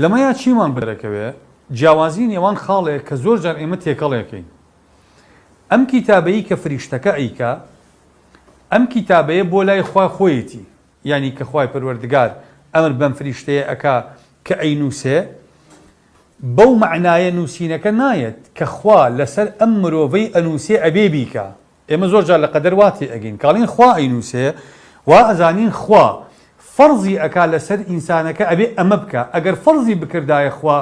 لەمەیا چیمان بەرەکەوێ جیاوازی نێوان خاڵێک کە زۆر جار ئێمە تێکەڵێکین ئەم کیتابەیە کە فریشتەکە ئەیکا ئەم کیتابەیە بۆ لای خوا خۆیەتی یعنی کە خوای پەروەردگار ئەمر بەم فریشتەیە ئەکا کە ئەینووسێ بەو معنایە نووسینەکە نایەت کە خوا لەسەر ئەم مرۆڤەی ئەنووسێ ئەبێ بیکە ئێمە زۆر جار لە قەدەر واتی ئەگەین کاڵین خوا ئەینووسێ وا ئەزانین خوا فەرزی ئەکا لەسەر ئینسانەکە ئەبێ ئەمە بکە ئەگەر فەرزی بکردایە خوا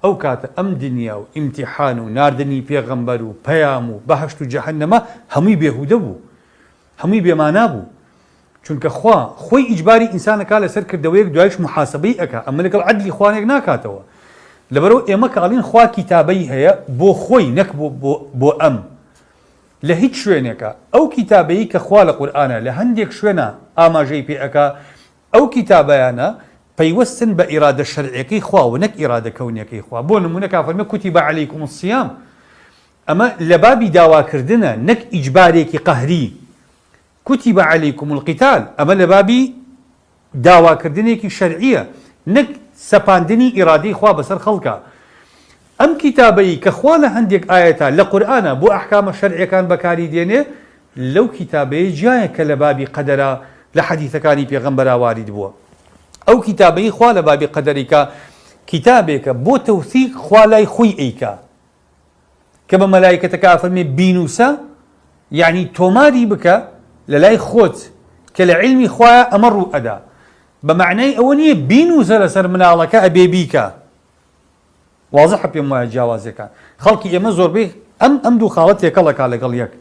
ئەو کاتە ئەم دنیا و ئیمتیحان و ناردنی پێغەمبەر و پەیام و بەهەشت و جەهەنەمە هەمووی بێهودە بوو هەمووی بێمانا بوو چونکە خوا خۆی ئیجباری ئینسانەکە لەسەر کردەوەیەک دوایش محاسبەی ئەکا ئەمە لەگەڵ عەدلی خوانێک ناکاتەوە لەبەرەوە ئێمە کاڵین خوا کیتابەی هەیە بۆ خۆی نەک بۆ ئەم لە هیچ شوێنێکە ئەو کیتابەیە کە خوا لە قورئانە لە هەندێک شوێنە ئاماژەی پێ ئەکا ئەو کیتابەیانە پەیوەستن بە ئیرادە شەرعیەکەی خوا و نەک ئیرادە کەونیەکەی خوا بۆ نمونە کافەرمێ کوتیبە عەلەیکوم الصیام ئەمە لە بابی داواکردنە نەک ئیجبارێکی قەهری کوتیبە عەلەیکوم القیتال ئەمە لە بابی داواکردنێکی شەرعیە نەک سەپاندنی ئیرادەی خوا بەسەر خەڵکە ئەم کیتابەی کە خوا لە هەندێک ئاەتە لە قورئانە بۆ ئەحکامە شەرعیەکان بەکاری دێنێ لەو کیتابەیە جایە کە لە بابی قەدەرە لە حەدیثەکانی پێغەمبەرا وارد بووە ئەو کیتابەی خوا لە بابی قەدەریکە کیتابێکە بۆ تەوثیق خوا لای خۆی ئەیکا کە بە مەلایکەتەکە فەرمێ بینووسە یعنی تۆماری بکە لە لای خۆت کە لە عیلمی خوایە ئەمە ڕوو ئەدا بە معنای ئەوە نییە بینووسە لەسەر مناڵەکە ئەبێ بیکە واضحە پێم وایە جیاوازەکان خەڵکی ئێمە زۆربەی ئەم دوو خاڵەت تێکەڵەکا لەگەڵ یەک